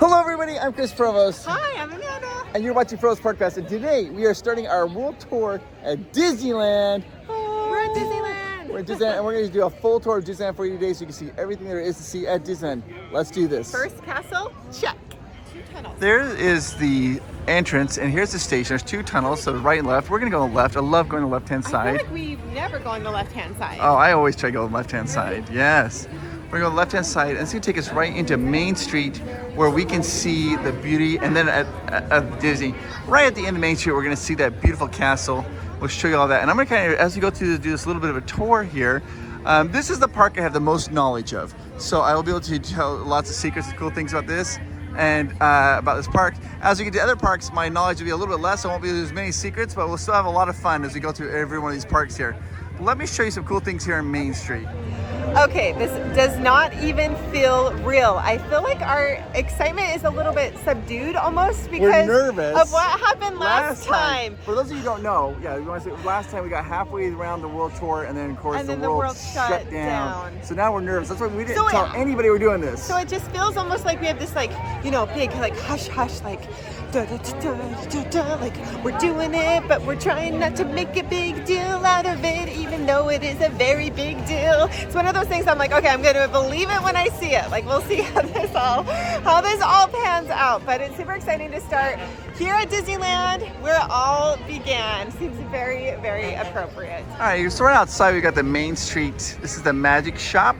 Hello everybody, I'm Chris Provost. Hi, I'm Amanda. And you're watching Provost Park Pass. And today we are starting our world tour at Disneyland. We're at Disneyland. We're at Disneyland and we're going to do a full tour of Disneyland for you today so you can see everything there is to see at Disneyland. Let's do this. First castle, check. 2 tunnels. There is the entrance and here's the station. There's 2 tunnels, so right and left. We're going to go on the left. I love going to the left-hand side. I feel like we've never gone the left-hand side. Oh, I always try to go on the left-hand side. Yes. We're going to go on the left-hand side, and it's going to take us right into Main Street where we can see the beauty, and then at Disney, right at the end of Main Street, we're going to see that beautiful castle. We'll show you all that. And I'm going to kind of, as we go through, do this little bit of a tour here. This is the park I have the most knowledge of. So I will be able to tell lots of secrets and cool things about this and about this park. As we get to other parks, my knowledge will be a little bit less. I won't be able to do as many secrets, but we'll still have a lot of fun as we go through every one of these parks here. But let me show you some cool things here on Main Street. Okay, this does not even feel real. I feel like our excitement is a little bit subdued almost because of what happened last time. For those of you who don't know, yeah, we want to say last time we got halfway around the world tour and then of course the world shut down. So now we're nervous. That's why we didn't tell anybody we're doing this. So it just feels almost like we have this like, you know, big like hush hush like da, da, da, da, da, da, like we're doing it, but we're trying not to make a big deal out of it, even though it is a very big deal. It's one of those things I'm like, okay, I'm gonna believe it when I see it. Like we'll see how this all pans out. But it's super exciting to start here at Disneyland where it all began. Seems very, very appropriate. All right, so right outside we got the Main Street. This is the Magic Shop.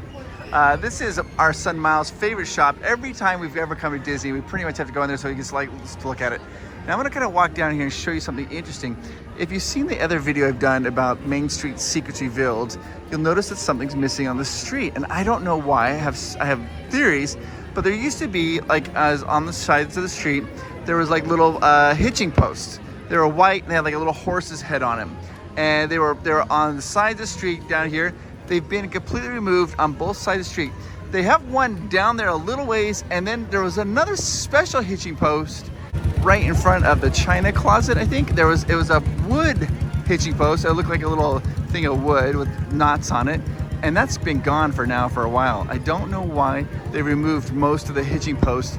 This is our son Miles' favorite shop. Every time we've ever come to Disney, we pretty much have to go in there so he gets to look at it. Now I'm gonna kind of walk down here and show you something interesting. If you've seen the other video I've done about Main Street secrets revealed, you'll notice that something's missing on the street, and I don't know why. I have theories, but there used to be like as on the sides of the street, there was like little hitching posts. They were white and they had like a little horse's head on them, and they were on the side of the street down here. They've been completely removed on both sides of the street. They have one down there a little ways, and then there was another special hitching post right in front of the china closet. I think it was a wood hitching post. It looked like a little thing of wood with knots on it, and that's been gone for a while. I don't know why they removed most of the hitching posts.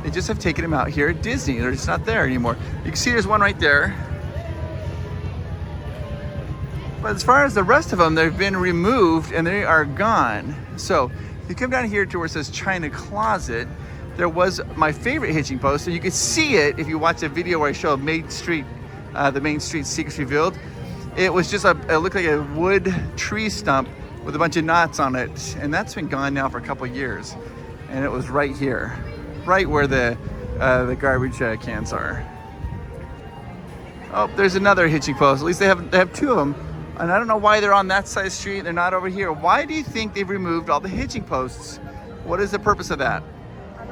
They just have taken them out here at Disney. They're just not there anymore. You can see there's one right there. But as far as the rest of them, they've been removed and they are gone. So if you come down here to where it says China Closet, there was my favorite hitching post, and you can see it if you watch the video where I show Main Street, the Main Street secrets revealed. It was just it looked like a wood tree stump with a bunch of knots on it, and that's been gone now for a couple years. And it was right here, right where the garbage cans are. Oh, there's another hitching post. At least they have 2 of them. And I don't know why they're on that side of the street and they're not over here. Why do you think they've removed all the hitching posts? What is the purpose of that?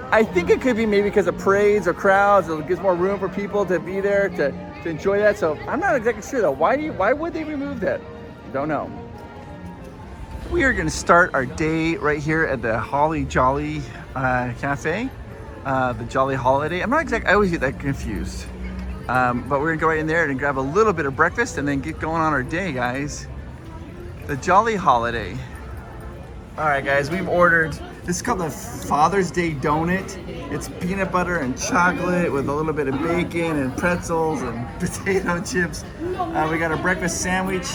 I think it could be maybe because of parades or crowds. It gives more room for people to be there to enjoy that. So I'm not exactly sure though. Why would they remove that? Don't know. We are going to start our day right here at the Holly Jolly Cafe, the Jolly Holiday. I'm not exactly. I always get that confused. But we're gonna go right in there and grab a little bit of breakfast and then get going on our day, guys. The Jolly Holiday. All right, guys, we've ordered, this is called the Father's Day Donut. It's peanut butter and chocolate with a little bit of bacon and pretzels and potato chips. We got a breakfast sandwich.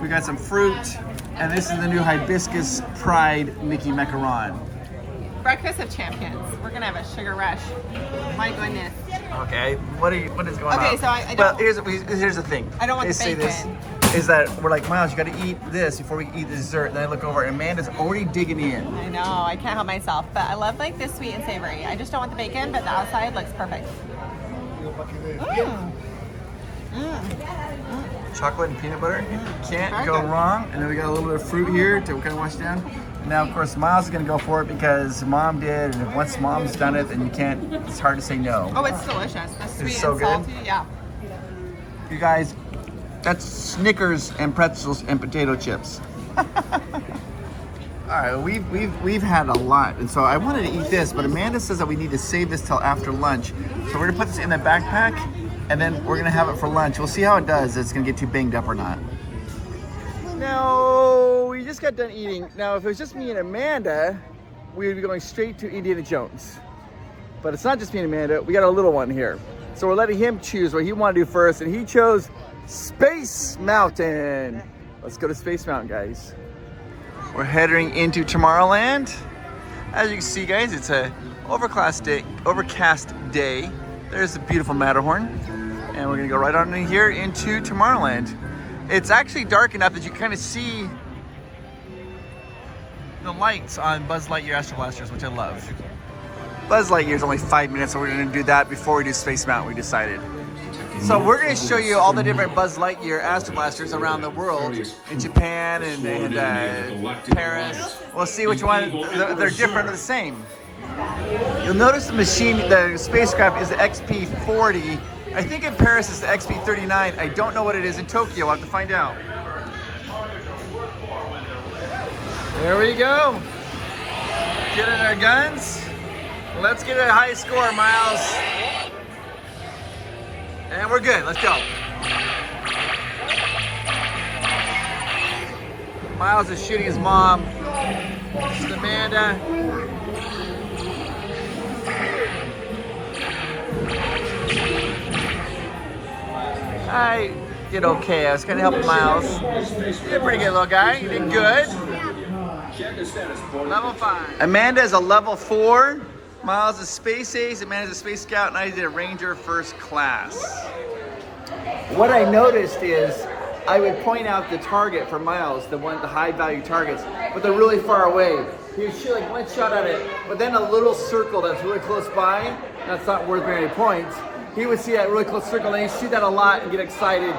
We got some fruit. And this is the new Hibiscus Pride Mickey Macaron. Breakfast of champions. We're gonna have a sugar rush. My goodness. Okay, what is going on? Okay, so I don't. But here's the thing. I don't want the bacon. Is that we're like, Miles, you got to eat this before we eat the dessert. And then I look over, and Amanda's already digging in. I know, I can't help myself, but I love like this sweet and savory. I just don't want the bacon, but the outside looks perfect. Chocolate and peanut butter, can't go wrong. And then we got a little bit of fruit here to kind of wash down. Now, of course, Miles is going to go for it because Mom did, and once Mom's done it, then you can't, it's hard to say no. Oh, it's delicious. That's sweet so and good. salty, yeah. You guys, that's Snickers and pretzels and potato chips. All right, we've had a lot, and so I wanted to eat this, but Amanda says that we need to save this till after lunch. So we're gonna put this in the backpack, and then we're gonna have it for lunch. We'll see how it does, if it's gonna get too banged up or not. Now, we just got done eating. Now, if it was just me and Amanda, we would be going straight to Indiana Jones. But it's not just me and Amanda. We got a little one here. So we're letting him choose what he wanted to do first, and he chose Space Mountain. Let's go to Space Mountain, guys. We're heading into Tomorrowland. As you can see, guys, it's a overcast day. There's the beautiful Matterhorn. And we're gonna go right on in here into Tomorrowland. It's actually dark enough that you kind of see the lights on Buzz Lightyear Astro Blasters, which I love. Buzz Lightyear is only 5 minutes, so we're gonna do that before we do Space Mountain, we decided. So we're gonna show you all the different Buzz Lightyear Astro Blasters around the world, in Japan and Paris. We'll see which one, they're different or the same. You'll notice the machine, the spacecraft is the XP-40. I think in Paris it's the XP-39. I don't know what it is in Tokyo, I'll have to find out. There we go. Get in our guns. Let's get a high score, Miles. And we're good, let's go. Miles is shooting his mom. This is Amanda. I did okay. I was kind of helping Miles. You did pretty good, little guy. You did good. Level 5. Amanda is a level 4. Miles is Space Ace. Amanda's a Space Scout, and I did a Ranger First Class. What I noticed is I would point out the target for Miles, the high value targets, but they're really far away. He would shoot like one shot at it, but then a little circle that's really close by, that's not worth very many points. He would see that really close circle, and he'd shoot that a lot and get excited.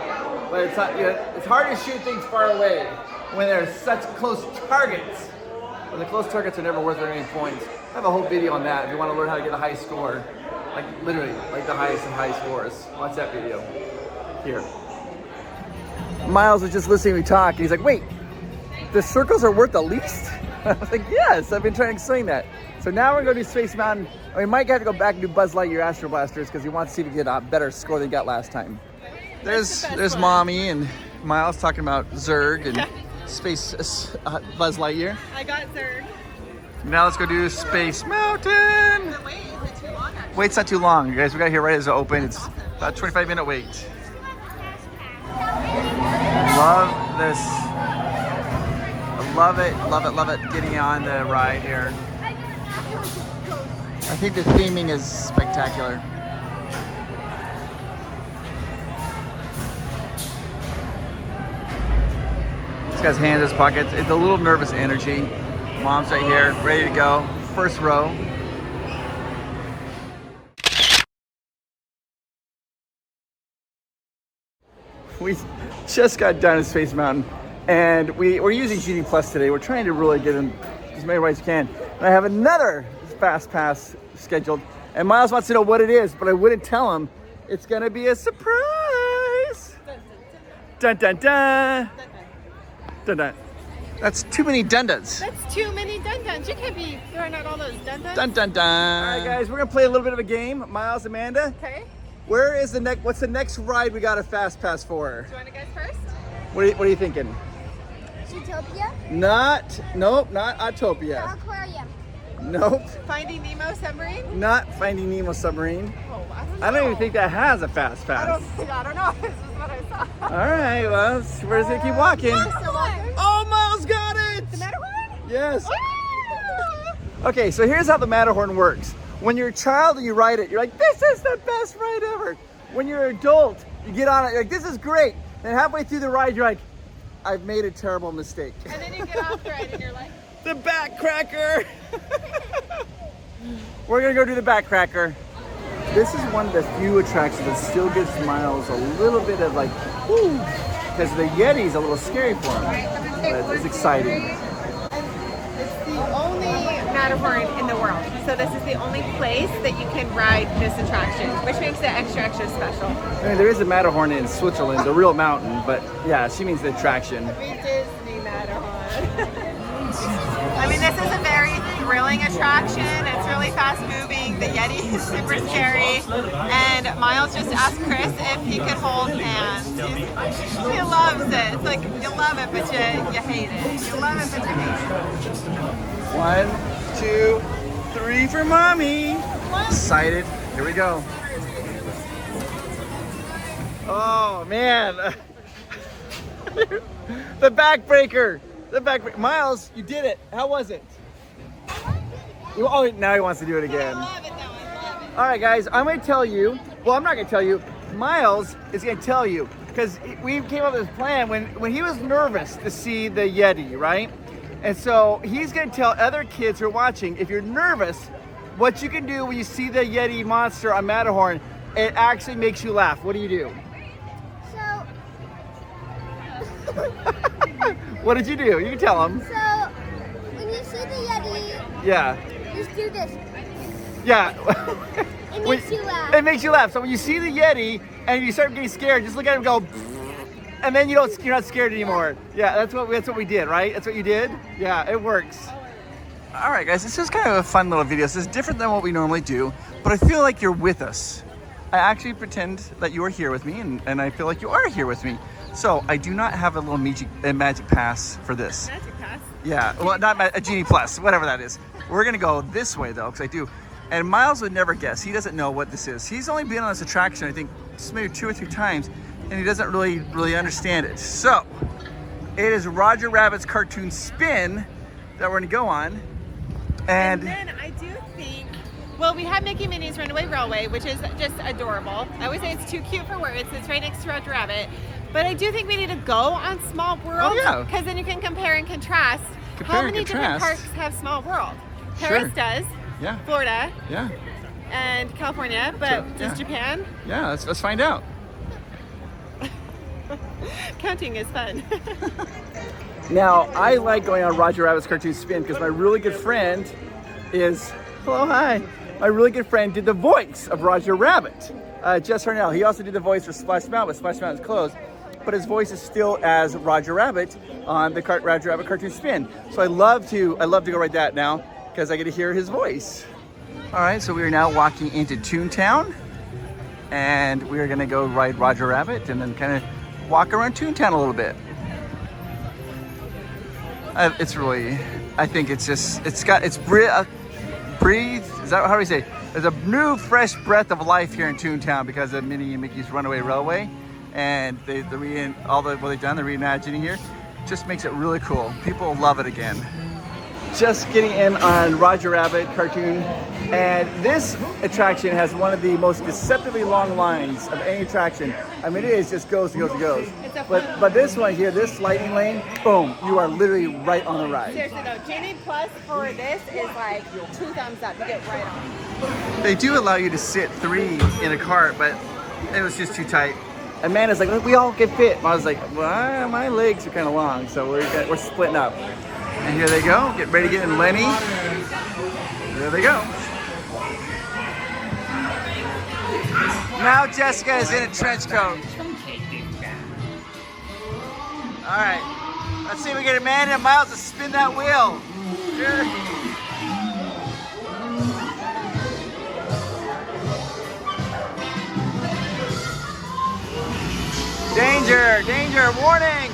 But it's not, it's hard to shoot things far away when they're such close targets. But the close targets are never worth very many points. I have a whole video on that if you want to learn how to get a high score. Like literally, like the highest and high scores. Watch that video. Here. Miles was just listening to me talk, and he's like, wait, the circles are worth the least? I was like, yes, I've been trying to explain that. So now we're going to do Space Mountain. We might have to go back and do Buzz Lightyear Astro Blasters because he wants to see if he can get a better score than he got last time. There's Mommy and Miles talking about Zurg and Space Buzz Lightyear. I got Zurg. Now let's go do Space Mountain. The wait, is it too long, actually? Wait's not too long, you guys. We got here right as it open. It's about a 25-minute wait. Love this. I love it getting on the ride here. I think the theming is spectacular. This guy's hand in his pockets. It's a little nervous energy. Mom's right here, ready to go. First row. We just got done at Space Mountain, and we're using GD Plus today. We're trying to really get in as many rides as we can. And I have another Fast Pass scheduled, and Miles wants to know what it is, but I wouldn't tell him. It's gonna be a surprise. Dun dun dun. Dun dun. That's too many dun-duns. That's too many dun-duns. You can't be throwing out all those dun-duns. Dun dun dun. All right, guys, we're gonna play a little bit of a game. Miles, Amanda. Okay. Where is the next? What's the next ride we got a Fast Pass for? Do you want to guess first? What are you thinking? Zootopia? Nope, not Autopia. Aquarium. Nope, Finding Nemo submarine? not Finding Nemo submarine. Oh, I don't even think that has a Fast I Pass. don't know. This is what I saw. All right, well, we're just gonna keep walking. Still walking? Oh, Miles got it! The Matterhorn? Yes. Ah! Okay, so here's how the Matterhorn works. When you're a child and you ride it, you're like, this is the best ride ever. When you're an adult, you get on it, you're like, this is great. And halfway through the ride, you're like, I've made a terrible mistake. And then you get off the ride and you're like, The backcracker! We're gonna go do the backcracker. This is one of the few attractions that still gives Miles a little bit of like, whoo, because the Yeti's a little scary for him, but it's exciting. it's the only Matterhorn in the world. So this is the only place that you can ride this attraction, which makes it extra special. I mean, there is a Matterhorn in Switzerland, the real mountain, but yeah, she means the attraction. The Disney Matterhorn. I mean, this is a very thrilling attraction. It's really fast moving. The Yeti is super scary. And Miles just asked Chris if he could hold hands. He loves it. It's like, you love it, but you hate it. You love it, but you hate it. 1, 2, 3 for Mommy. Excited. Here we go. Oh man. The backbreaker. Miles, you did it. How was it? Oh, now he wants to do it again. I love it though. I love it. All right, guys, I'm going to tell you. Well, I'm not going to tell you. Miles is going to tell you because we came up with this plan when he was nervous to see the Yeti, right? And so he's going to tell other kids who are watching, if you're nervous, what you can do when you see the Yeti monster on Matterhorn, it actually makes you laugh. What do you do? So, What did you do? You can tell him. so when you see the Yeti, Yeah. just do this. Yeah. It makes you laugh. It makes you laugh. So when you see the Yeti and you start getting scared, just look at him and go, and then you're not scared anymore. Yeah, that's what we did, right? That's what you did? Yeah, it works. All right, guys, this is kind of a fun little video. This is different than what we normally do, but I feel like you're with us. I actually pretend that you are here with me, and I feel like you are here with me. So I do not have a little magic pass for this. Magic pass. Yeah, well, not a Genie Plus, whatever that is. We're gonna go this way though, because I do. And Miles would never guess. He doesn't know what this is. He's only been on this attraction, I think, just maybe 2 or 3 times, and he doesn't really understand it. So, it is Roger Rabbit's cartoon Spin that we're gonna go on. And then I do think, well, we have Mickey Minnie's Runaway Railway, which is just adorable. I always say it's too cute for words. It's right next to Roger Rabbit. But I do think we need to go on Small World. Oh, yeah. Because then you can compare and contrast. How many different parks have Small World? Paris does. Yeah. Florida. Yeah. And California. But yeah. does Japan? Yeah, let's find out. Counting is fun. Now, I like going on Roger Rabbit's cartoon Spin because my really good friend is, hi. My really good friend did the voice of Roger Rabbit, Jess Harnell. He also did the voice for Splash Mountain, but Splash Mountain's closed. But his voice is still as Roger Rabbit on the Roger Rabbit cartoon Spin. So I love to go ride that now because I get to hear his voice. All right, so we are now walking into Toontown, and we are gonna go ride Roger Rabbit and then kind of walk around Toontown a little bit. It's really, I think it's breathe, is that how do we say? There's a new fresh breath of life here in Toontown because of Minnie and Mickey's Runaway Railway. And what they've done, the reimagining here, just makes it really cool. People love it again. Just getting in on Roger Rabbit cartoon, and this attraction has one of the most deceptively long lines of any attraction. I mean, it is just goes and goes and goes. But this one here, this lightning lane, boom, you are literally right on the ride. Seriously though, Genie Plus for this is like 2 thumbs up. You get right on. They do allow you to sit 3 in a cart, but it was just too tight. Amanda's like, look, we all can fit. I was like, well, my legs are kind of long, so we're splitting up. And here they go, get ready to get in Lenny. There they go. Now Jessica is in a trench coat. All right, let's see if we get Amanda and Miles to spin that wheel. Here. Danger, danger, warning.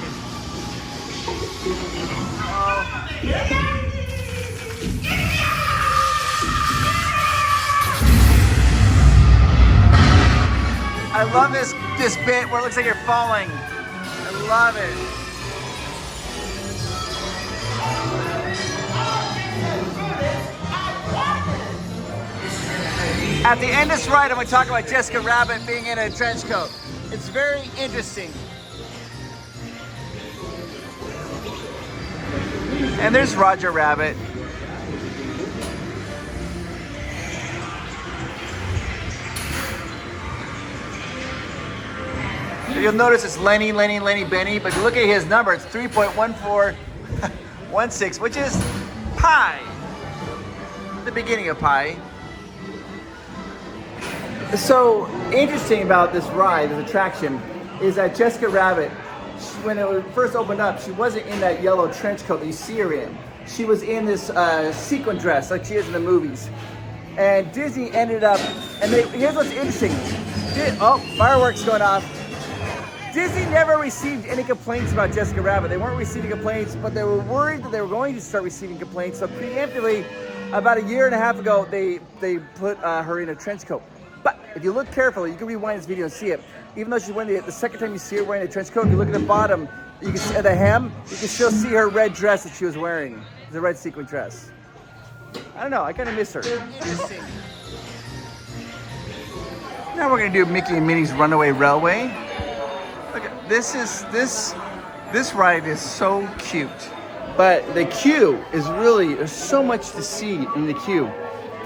I love this bit where it looks like you're falling. I love it. At the end of this ride, I'm going to talk about Jessica Rabbit being in a trench coat. It's very interesting. And there's Roger Rabbit. You'll notice it's Lenny, Benny, but if you look at his number, it's 3.1416, which is pi. The beginning of pi. So interesting about this ride, this attraction, is that Jessica Rabbit, when it first opened up, she wasn't in that yellow trench coat that you see her in. She was in this sequin dress like she is in the movies. And Disney ended up, and here's what's interesting. Fireworks going off. Disney never received any complaints about Jessica Rabbit. They weren't receiving complaints, but they were worried that they were going to start receiving complaints. So preemptively, About a year and a half ago, they put her in a trench coat. But if you look carefully, you can rewind this video and see it. Even though she's wearing the second time you see her wearing a trench coat, if you look at the bottom, you can see the hem, you can still see her red dress that she was wearing. It's a red sequin dress. I don't know, I kind of miss her. Now we're gonna do Mickey and Minnie's Runaway Railway. Look, this ride is so cute. But the queue is really, there's so much to see in the queue.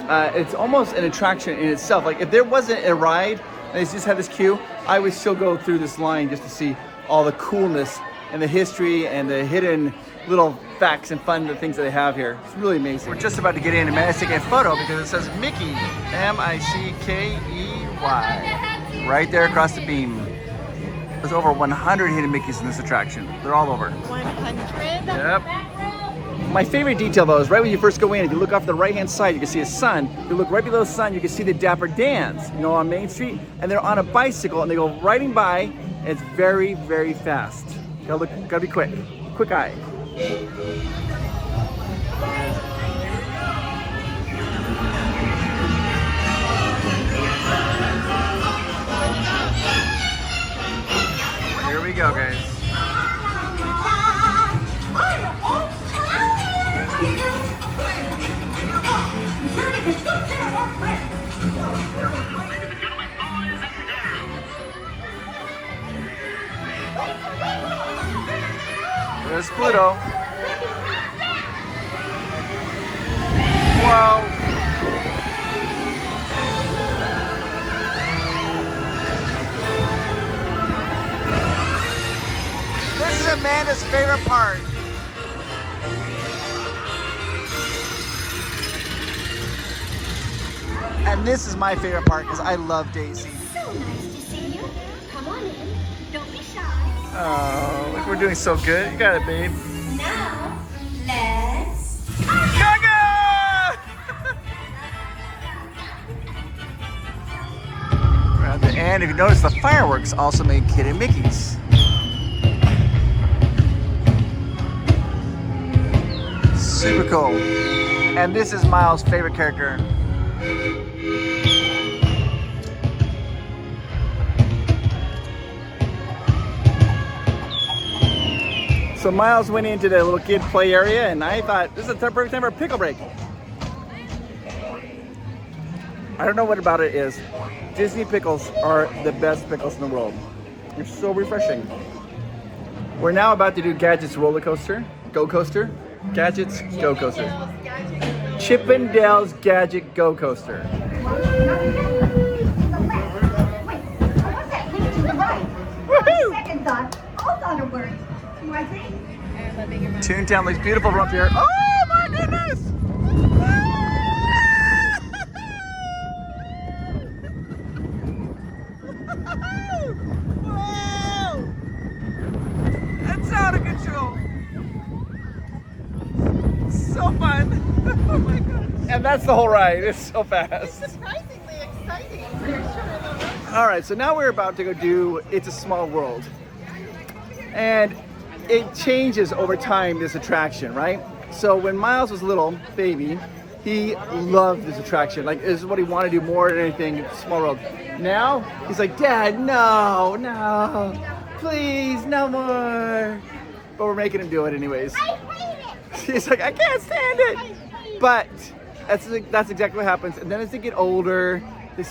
It's almost an attraction in itself. Like if there wasn't a ride and they just had this queue, I would still go through this line just to see all the coolness and the history and the hidden little facts and fun things that they have here. It's really amazing. We're just about to get in and Maddog's taking a photo because it says Mickey, M-I-C-K-E-Y, right there across the beam. There's over 100 hidden Mickeys in this attraction. They're all over. 100? Yep. My favorite detail though is right when you first go in, if you look off the right-hand side, you can see a sun. If you look right below the sun, you can see the Dapper Dans, you know, on Main Street. And they're on a bicycle and they go riding by, and it's very, very fast. Gotta be quick. Quick eye. Here we go, guys. There's Pluto. Wow. This is Amanda's favorite part. And this is my favorite part because I love Daisy. So nice to see you. Come on in. Don't be shy. Oh, look, we're doing so good. You got it, babe. Now, let's... Gaga! And if you notice, the fireworks also made hidden Mickeys. Super cool. And this is Miles' favorite character. So Miles went into the little kid play area and I thought this is the perfect time for a pickle break. I don't know what about it is. Disney pickles are the best pickles in the world. They're so refreshing. We're now about to do Gadget's roller coaster, go coaster. Gadget's go coaster. Chippendale's Gadget go coaster. Woohoo! Second thought, all thought of words. I think. Toontown looks beautiful from up here. Oh my goodness! Wow! That's out of control. So fun. Oh my gosh. And that's the whole ride. It's so fast. It's surprisingly exciting for sure. All right, so now we're about to go do It's a Small World. And it changes over time, this attraction, right? So when Miles was little, baby, he loved this attraction. Like, this is what he wanted to do more than anything, Small World. Now, he's like, Dad, no, please, no more. But we're making him do it anyways. I hate it. He's like, I can't stand it. But that's exactly what happens. And then as they get older, they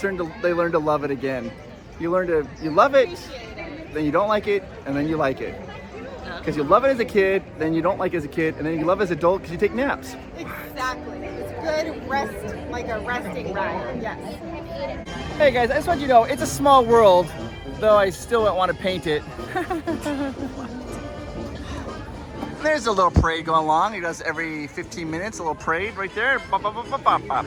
learn to love it again. You love it, then you don't like it, and then you like it. Because you love it as a kid, then you don't like it as a kid, and then you love it as an adult because you take naps. Exactly. It's good rest, like a resting ride. Yes. Hey guys, I just want you to know, it's a small world, though I still don't want to paint it. There's a little parade going along. He does every 15 minutes, a little parade right there. Bop, bop, bop, bop, bop.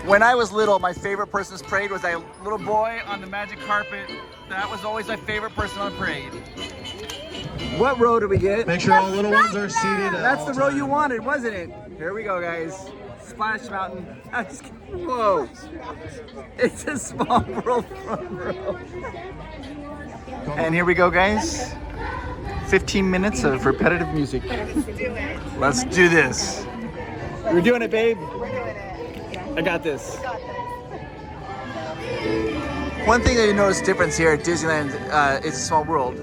When I was little, my favorite person's parade was that little boy on the magic carpet. That was always my favorite person on the parade. What row did we get? Make sure all little ones are seated. That's the row you wanted, wasn't it? Here we go, guys. Splash Mountain. Whoa. It's a Small World front row. And here we go, guys. 15 minutes of repetitive music. Let's do this. We're doing it, babe. We're doing it. I got this. We got this. One thing that you notice difference here at Disneyland, it's a small world.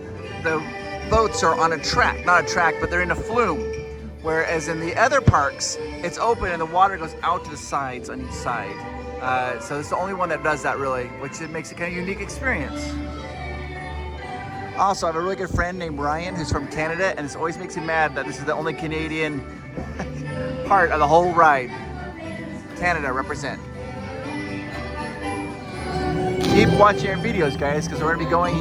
The boats are on a track, not a track, but they're in a flume. Whereas in the other parks, it's open and the water goes out to the sides on each side. So it's the only one that does that really, which it makes it kind of unique experience. Also, I have a really good friend named Ryan who's from Canada, and it always makes him mad that this is the only Canadian part of the whole ride. Canada, represent. Keep watching our videos, guys, because we're going to be going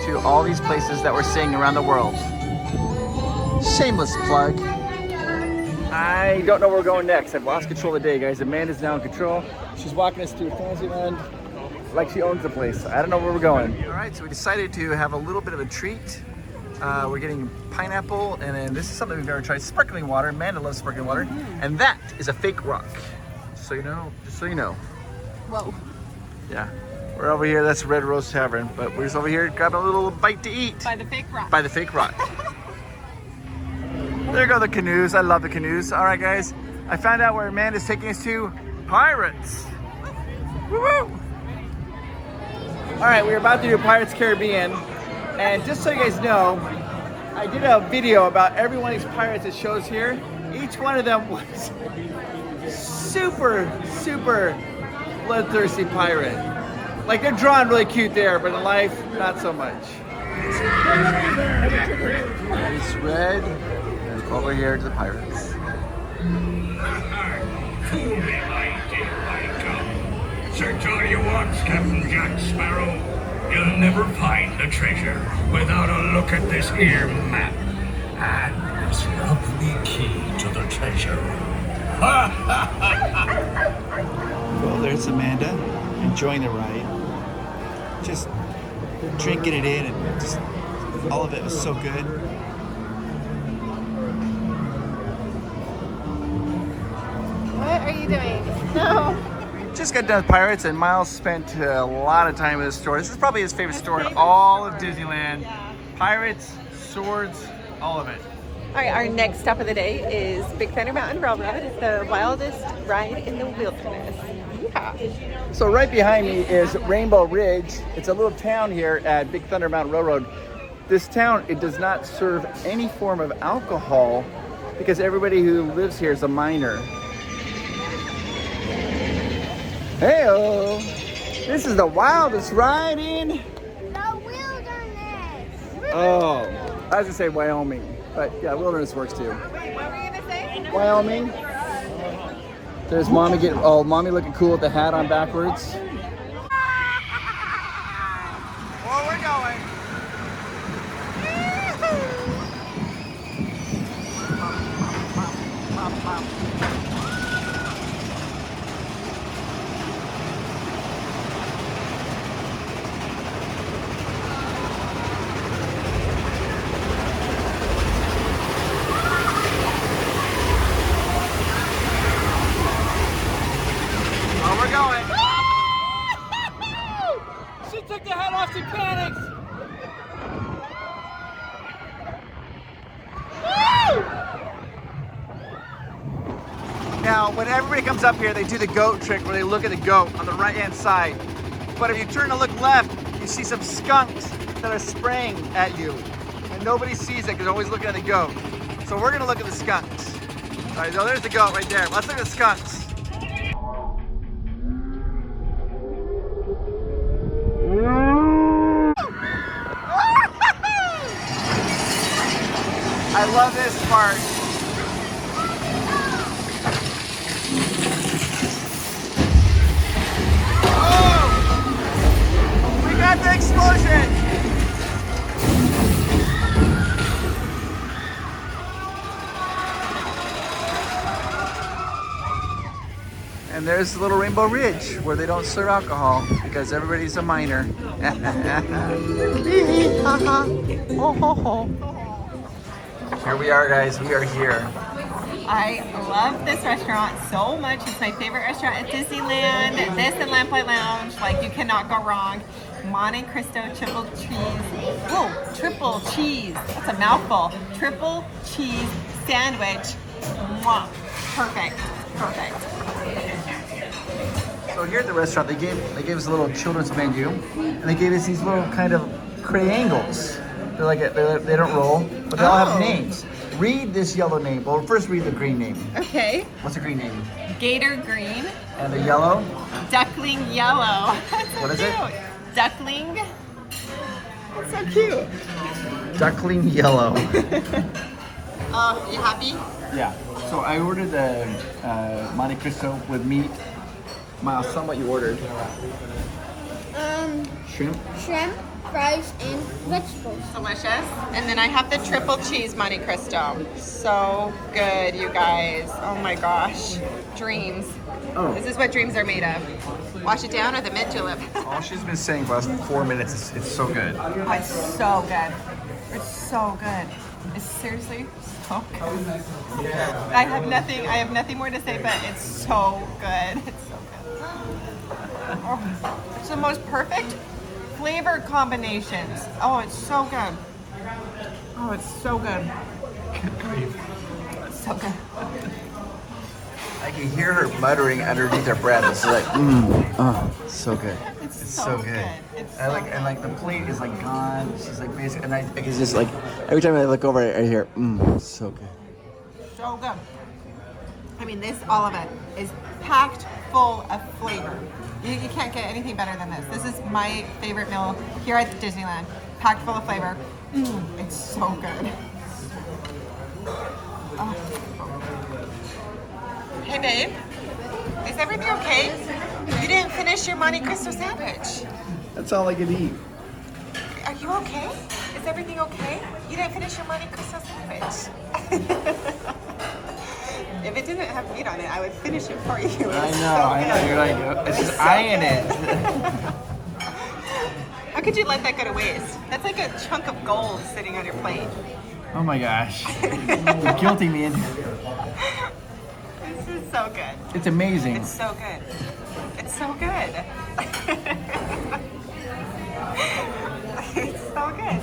to all these places that we're seeing around the world. Shameless plug. I don't know where we're going next. I've lost control of the day, guys. Amanda's now in control. She's walking us through Fantasyland like she owns the place. I don't know where we're going. All right, so we decided to have a little bit of a treat. We're getting pineapple, and then this is something we've never tried, sparkling water. Amanda loves sparkling water. And that is a fake rock. So you know, just so you know. Whoa. Yeah. We're over here, that's Red Rose Tavern, but we're just over here grabbing a little bite to eat. By the fake rock. By the fake rock. There go the canoes. I love the canoes. All right, guys. I found out where Amanda's taking us to. Pirates. Woo-woo! All right, we're about to do Pirates Caribbean. And just so you guys know, I did a video about every one of these pirates that shows here. Each one of them was super, super bloodthirsty pirate. Like, they're drawn really cute there, but in life, not so much. It's red, and over here to the pirates. Search all you want, Captain Jack Sparrow. You'll never find the treasure without a look at this here map and this lovely key to the treasure. Well, there's Amanda, enjoying the ride. Just drinking it in, and just all of it was so good. What are you doing? No. Just got done with Pirates, and Miles spent a lot of time in this store. This is probably his favorite store in all of Disneyland. Yeah. Pirates, swords, all of it. All right, our next stop of the day is Big Thunder Mountain Railroad. It's the wildest ride in the wilderness. Yeah. So right behind me is Rainbow Ridge. It's a little town here at Big Thunder Mountain Railroad. This town, it does not serve any form of alcohol because everybody who lives here is a minor. Hey-oh! This is the wildest ride in The wilderness. Oh, I was gonna say Wyoming, but yeah, wilderness works too. Wait, what were you gonna say? Wyoming. There's mommy getting, oh, mommy looking cool with the hat on backwards. Well, we're going. She took the hat off, she panicked. Now, when everybody comes up here, they do the goat trick where they look at the goat on the right-hand side. But if you turn to look left, you see some skunks that are spraying at you. And nobody sees it because they're always looking at the goat. So we're gonna look at the skunks. All right, so there's the goat right there. Let's look at the skunks. I love this part. Oh! We got the explosion! And there's Little Rainbow Ridge, where they don't serve alcohol because everybody's a minor. Here we are, guys. We are here. I love this restaurant so much. It's my favorite restaurant at Disneyland. This and Lamplight Lounge, like, you cannot go wrong. Monte Cristo triple cheese. Whoa, triple cheese. That's a mouthful. Triple cheese sandwich. Mwah. perfect. Perfect. So here at the restaurant, they gave us a little children's menu, and they gave us these little kind of triangles. They're like they don't roll, but they all have names. Read this yellow name. Well, first read the green name. Okay. What's the green name? Gator green. And the yellow? Duckling yellow. That's so What is cute. it? Duckling. That's so cute. Duckling yellow. Oh, you happy? Yeah. So I ordered the Monte Cristo with meat. Miles, tell me what you ordered. Shrimp. Shrimp, fries, and vegetables. Delicious. And then I have the triple cheese Monte Cristo. So good, you guys. Oh my gosh. Dreams. Oh. This is what dreams are made of. Wash it down or the mint julep. All she's been saying for the last 4 minutes, it's so good. Oh, it's so good. It's so good. It's seriously so good. I have nothing more to say, but it's so good. It's so good. Oh, it's the most perfect flavor combinations. Oh, it's so good. Oh, it's so good. Good grief. It's so good. I can hear her muttering underneath her breath. It's like, so good. It's so good. It's I so like, good. and like the plate is like gone. She's like basically, and I it's just like every time I look over, I hear, so good. So good. I mean, all of it is packed full of flavor. You can't get anything better than this. This is my favorite meal here at Disneyland. Packed full of flavor. It's so good. Oh. Hey, babe. Is everything okay? You didn't finish your Monte Cristo sandwich. That's all I can eat. Are you okay? Is everything okay? You didn't finish your Monte Cristo sandwich. If it didn't have meat on it, I would finish it for you. I know. You're like, it's just eyeing it. How could you let that go to waste? That's like a chunk of gold sitting on your plate. Oh my gosh. You're guilting me. This is so good. It's amazing. It's so good. It's so good. It's so good.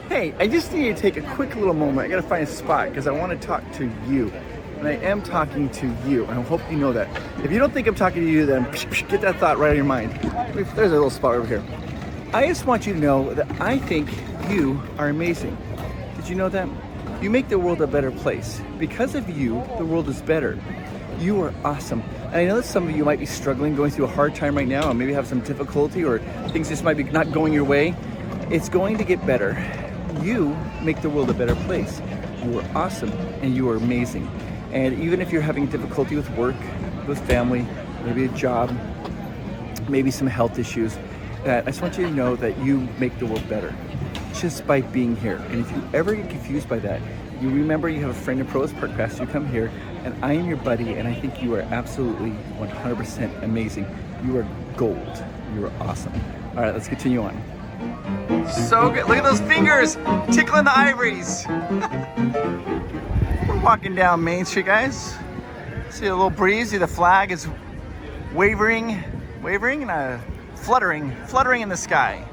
Hey, I just need to take a quick little moment. I gotta find a spot because I want to talk to you. And I am talking to you. I hope you know that. If you don't think I'm talking to you, then get that thought right out of your mind. There's a little spot over here. I just want you to know that I think you are amazing. Did you know that? You make the world a better place. Because of you, the world is better. You are awesome. And I know that some of you might be struggling, going through a hard time right now, and maybe have some difficulty, or things just might be not going your way. It's going to get better. You make the world a better place. You are awesome, and you are amazing. And even if you're having difficulty with work, with family, maybe a job, maybe some health issues, I just want you to know that you make the world better just by being here. And if you ever get confused by that, you remember you have a friend in Provost Park Pass. You come here, and I am your buddy, and I think you are absolutely 100% amazing. You are gold. You are awesome. All right, let's continue on. So good. Look at those fingers tickling the ivories. We're walking down Main Street, guys. See a little breeze. See the flag is wavering and fluttering in the sky.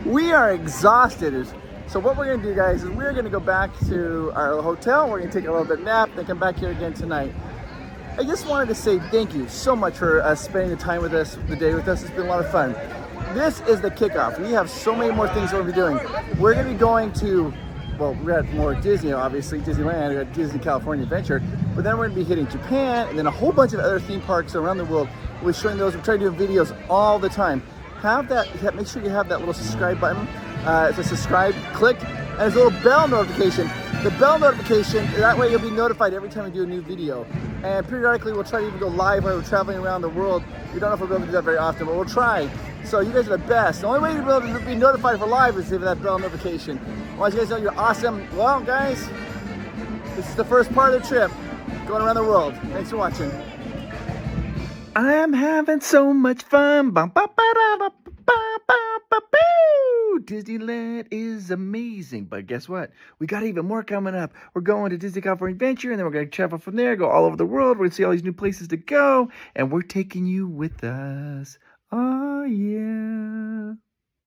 We are exhausted. So what we're gonna do, guys, is we're gonna go back to our hotel. We're gonna take a little bit nap, then come back here again tonight. I just wanted to say thank you so much for spending the time with us, the day with us. It's been a lot of fun. This is the kickoff. We have so many more things we'll be doing. We're gonna be going to, well, we're at more Disney, obviously, Disneyland, we're at Disney California Adventure, but then we're gonna be hitting Japan and then a whole bunch of other theme parks around the world. We're showing those, we're trying to do videos all the time. Make sure you have that little subscribe button. It's a subscribe, click, and there's a little bell notification. The bell notification, that way you'll be notified every time we do a new video. And periodically we'll try to even go live when we're traveling around the world. We don't know if we'll be able to do that very often, but we'll try. So you guys are the best. The only way you'll be able to be notified for live is if that bell notification. I want you guys to know you're awesome. Well, guys, this is the first part of the trip, going around the world. Thanks for watching. I'm having so much fun. Disneyland is amazing, but guess what? We got even more coming up. We're going to Disney California Adventure, and then we're going to travel from there, go all over the world. We're going to see all these new places to go, and we're taking you with us. Oh, yeah.